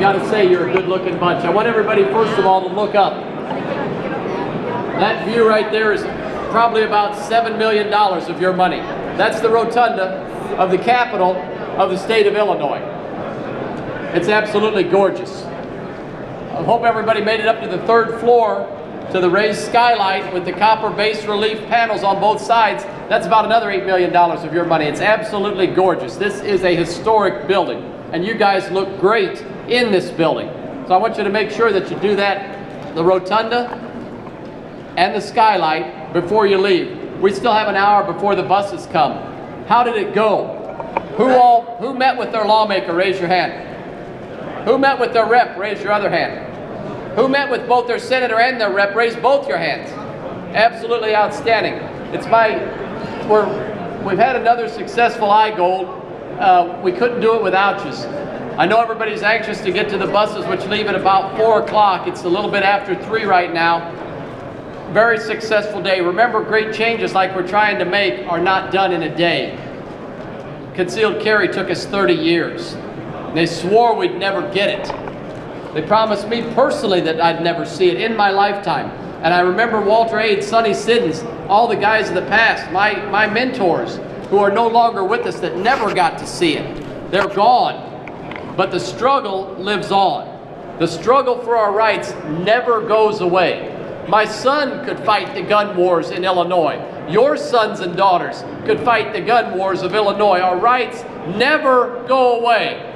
got to say you're a good-looking bunch. I want everybody, first of all, to look up. That view right there is probably about $7 million of your money. That's the rotunda of the capital of the state of Illinois. It's absolutely gorgeous. I hope everybody made it up to the 3rd floor to the raised skylight with the copper bas relief panels on both sides. That's about another $8 million of your money. It's absolutely gorgeous. This is a historic building, and you guys look great in this building. So I want you to make sure that you do that, the rotunda and the skylight, before you leave. We still have an hour before the buses come. How did it go? Who met with their lawmaker? Raise your hand. Who met with their rep? Raise your other hand. Who met with both their senator and their rep? Raise both your hands. Absolutely outstanding. We've had another successful IGOLD. We couldn't do it without you. I know everybody's anxious to get to the buses, which leave at about 4 o'clock. It's a little bit after 3 right now. Very successful day. Remember, great changes like we're trying to make are not done in a day. Concealed carry took us 30 years. They swore we'd never get it. They promised me personally that I'd never see it in my lifetime. And I remember Walter Ade, Sonny Siddons, all the guys of the past, my mentors, who are no longer with us, that never got to see it. They're gone. But the struggle lives on. The struggle for our rights never goes away. My son could fight the gun wars in Illinois. Your sons and daughters could fight the gun wars of Illinois. Our rights never go away.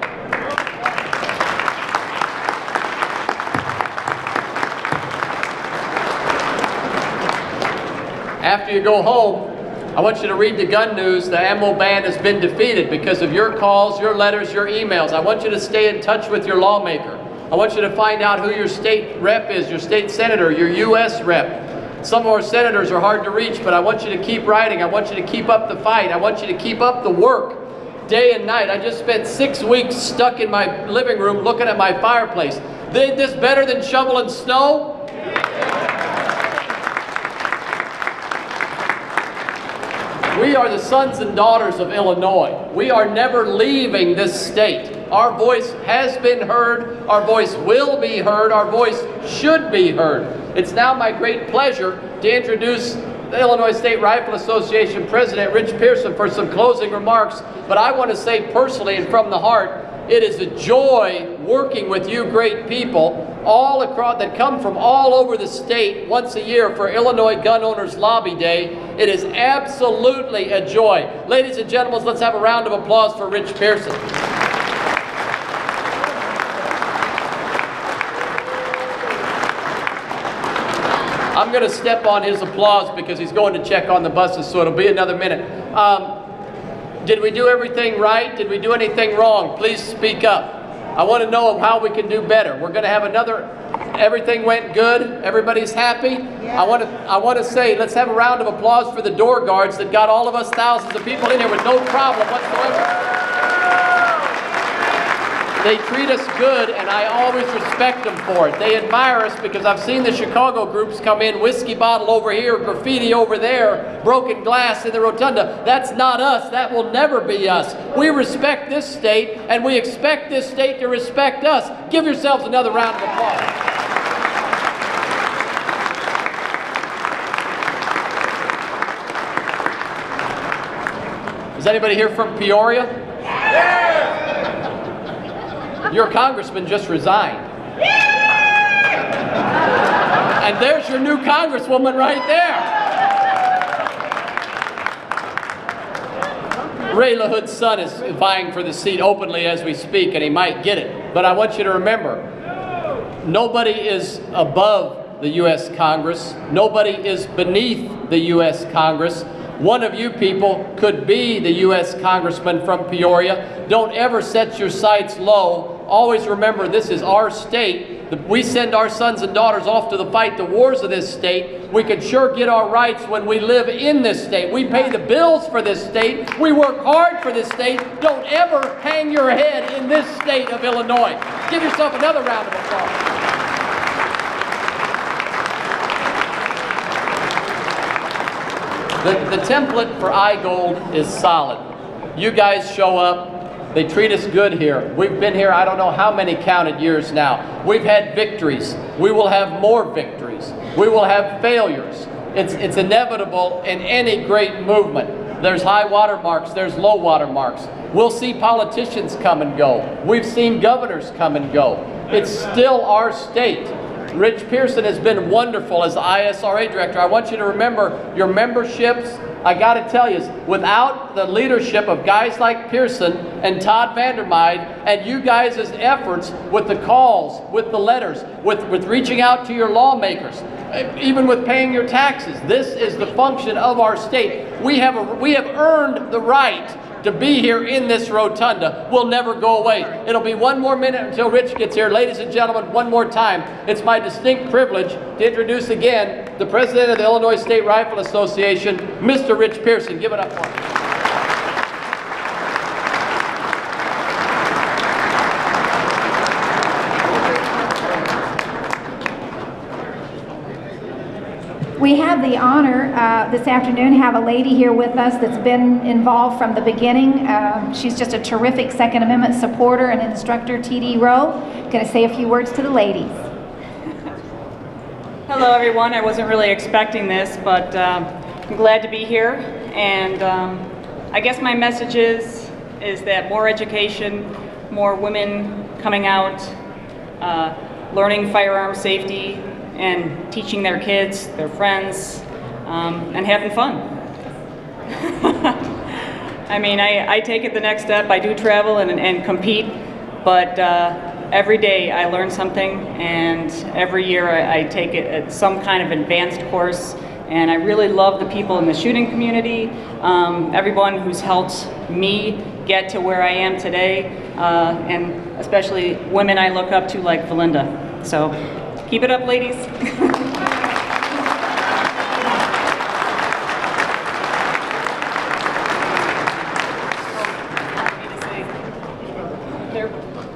After you go home, I want you to read the gun news. The ammo ban has been defeated because of your calls, your letters, your emails. I want you to stay in touch with your lawmaker. I want you to find out who your state rep is, your state senator, your U.S. rep. Some of our senators are hard to reach, but I want you to keep writing. I want you to keep up the fight. I want you to keep up the work day and night. I just spent 6 weeks stuck in my living room looking at my fireplace. Ain't this better than shoveling snow? We are the sons and daughters of Illinois. We are never leaving this state. Our voice has been heard. Our voice will be heard. Our voice should be heard. It's now my great pleasure to introduce the Illinois State Rifle Association President Rich Pearson for some closing remarks. But I want to say personally and from the heart, it is a joy working with you great people all across that come from all over the state once a year for Illinois Gun Owners Lobby Day. It is absolutely a joy. Ladies and gentlemen, let's have a round of applause for Rich Pearson. I'm going to step on his applause because he's going to check on the buses, so it'll be another minute. Did we do everything right? Did we do anything wrong? Please speak up. I want to know how we can do better. We're going to have another, everything went good, everybody's happy. Yeah. I want to say, let's have a round of applause for the door guards that got all of us thousands of people in here with no problem whatsoever. They treat us good, and I always respect them for it. They admire us because I've seen the Chicago groups come in, whiskey bottle over here, graffiti over there, broken glass in the rotunda. That's not us. That will never be us. We respect this state, and we expect this state to respect us. Give yourselves another round of applause. Is anybody here from Peoria? Yeah. Your congressman just resigned. And there's your new congresswoman right there. Ray LaHood's son is vying for the seat openly as we speak, and he might get it. But I want you to remember, nobody is above the U.S. Congress. Nobody is beneath the U.S. Congress. One of you people could be the U.S. Congressman from Peoria. Don't ever set your sights low. Always remember, this is our state. We send our sons and daughters off to the fight the wars of this state. We can sure get our rights when we live in this state. We pay the bills for this state. We work hard for this state. Don't ever hang your head in this state of Illinois. Give yourself another round of applause. The template for IGOLD is solid. You guys show up. They treat us good here. We've been here I don't know how many counted years now. We've had victories. We will have more victories. We will have failures. It's inevitable in any great movement. There's high water marks, there's low water marks. We'll see politicians come and go. We've seen governors come and go. It's still our state. Rich Pearson has been wonderful as the ISRA director. I want you to remember your memberships. I got to tell you, without the leadership of guys like Pearson and Todd Vandermeide and you guys' efforts with the calls, with the letters, with reaching out to your lawmakers, even with paying your taxes, this is the function of our state. We have earned the right to be here in this rotunda. Will never go away. It'll be one more minute until Rich gets here. Ladies and gentlemen, one more time, it's my distinct privilege to introduce again the president of the Illinois State Rifle Association, Mr. Rich Pearson. Give it up for him. We have the honor this afternoon to have a lady here with us that's been involved from the beginning. She's just a terrific Second Amendment supporter and instructor, T.D. Rowe. Going to say a few words to the ladies. Hello everyone, I wasn't really expecting this, but I'm glad to be here. And I guess my message is that more education, more women coming out, learning firearm safety, and teaching their kids, their friends, and having fun. I mean, I take it the next step. I do travel and compete, but every day I learn something, and every year I take it at some kind of advanced course, and I really love the people in the shooting community, everyone who's helped me get to where I am today, and especially women I look up to like Valinda. So. Keep it up, ladies.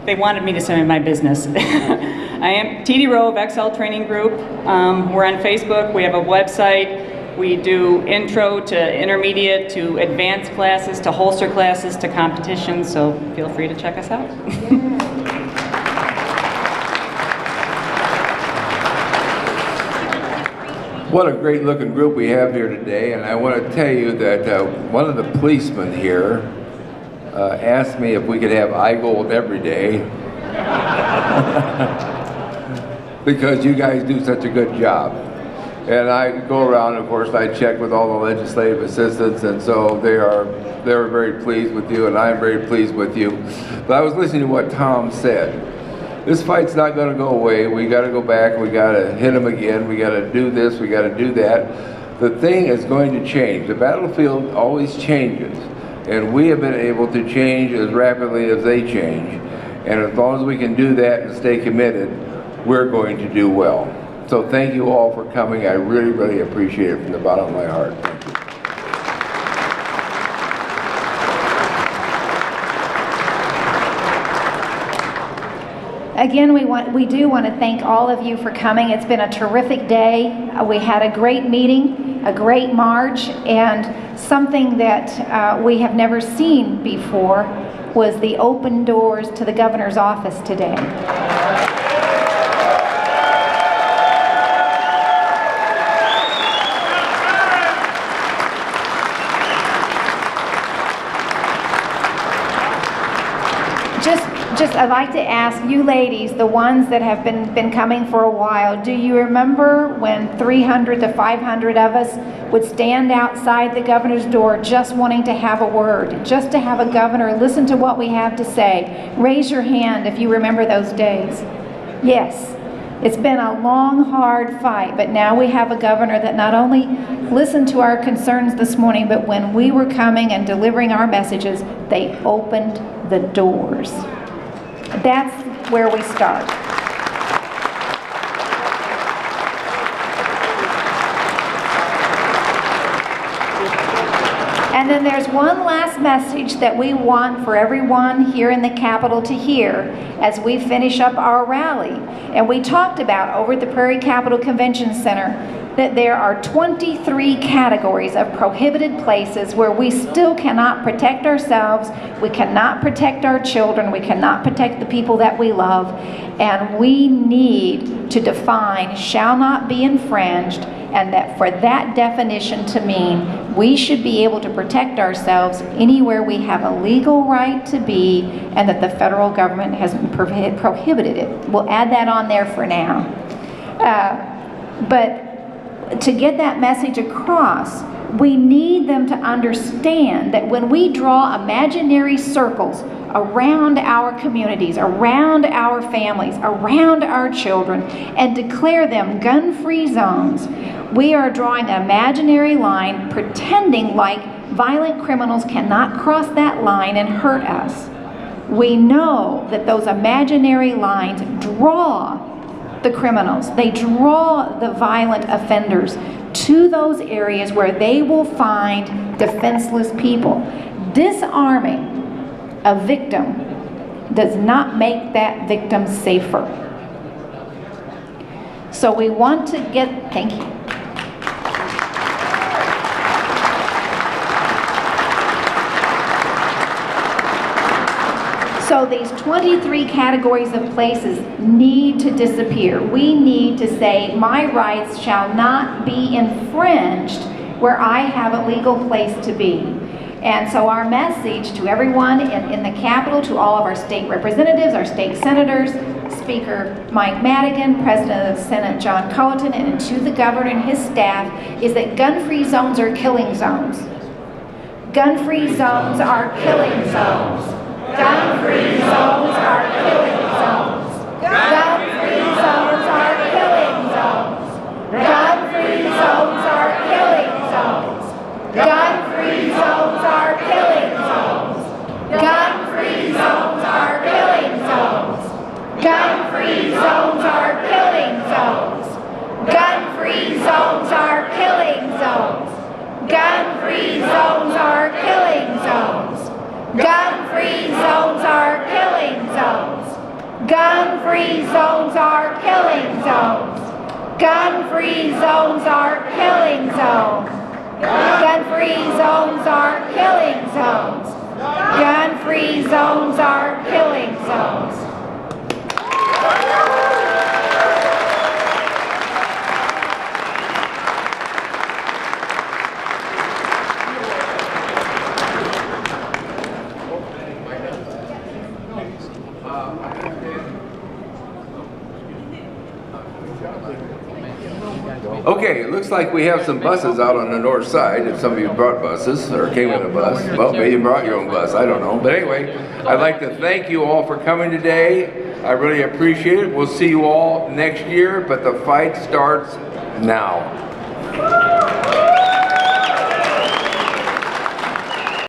They wanted me to say my business. I am T.D. Rowe of XL Training Group. We're on Facebook. We have a website. We do intro to intermediate to advanced classes to holster classes to competitions. So feel free to check us out. What a great looking group we have here today, and I want to tell you that one of the policemen here asked me if we could have IGOLD every day because you guys do such a good job. And I go around, of course, I check with all the legislative assistants, and so they were very pleased with you, and I'm very pleased with you. But I was listening to what Tom said. This fight's not going to go away. We got to go back. We got to hit them again. We got to do this. We got to do that. The thing is going to change. The battlefield always changes, and we have been able to change as rapidly as they change. And as long as we can do that and stay committed, we're going to do well. So thank you all for coming. I really, really appreciate it from the bottom of my heart. Thank you. Again, we do want to thank all of you for coming. It's been a terrific day. We had a great meeting, a great march, and something that we have never seen before was the open doors to the governor's office today. I'd like to ask you ladies, the ones that have been coming for a while, do you remember when 300 to 500 of us would stand outside the governor's door just wanting to have a word, just to have a governor listen to what we have to say? Raise your hand if you remember those days. Yes, it's been a long, hard fight, but now we have a governor that not only listened to our concerns this morning, but when we were coming and delivering our messages, they opened the doors. That's where we start. And then there's one last message that we want for everyone here in the Capitol to hear as we finish up our rally. And we talked about over at the Prairie Capitol Convention Center that there are 23 categories of prohibited places where we still cannot protect ourselves, we cannot protect our children, we cannot protect the people that we love, and we need to define shall not be infringed, and that for that definition to mean we should be able to protect ourselves anywhere we have a legal right to be and that the federal government hasn't prohibited it. We'll add that on there for now. But to get that message across, we need them to understand that when we draw imaginary circles around our communities, around our families, around our children, and declare them gun-free zones, we are drawing an imaginary line, pretending like violent criminals cannot cross that line and hurt us. We know that those imaginary lines draw the criminals, they draw the violent offenders to those areas where they will find defenseless people. Disarming a victim does not make that victim safer. So we want to get, thank you. So these 23 categories of places need to disappear. We need to say, my rights shall not be infringed where I have a legal place to be. And so our message to everyone in the Capitol, to all of our state representatives, our state senators, Speaker Mike Madigan, President of the Senate John Colleton, and to the governor and his staff is that gun-free zones are killing zones. Gun-free zones are killing zones. Gun-free zones are killing zones. Gun-free zones are killing zones. Gun-free zones are killing zones. Gun-free zones are killing zones. Gun-free zones are killing zones. Gun-free zones are killing zones. Gun-free zones are killing zones. Gun-free zones are killing zones. Gun-free zones are killing zones. Gun-free zones are killing zones. Gun-free zones are killing zones. Gun-free zones are killing zones. Gun-free zones are killing zones. Okay, it looks like we have some buses out on the north side. If some of you brought buses or came in a bus, well, maybe you brought your own bus, I don't know. But anyway, I'd like to thank you all for coming today. I really appreciate it. We'll see you all next year, but the fight starts now.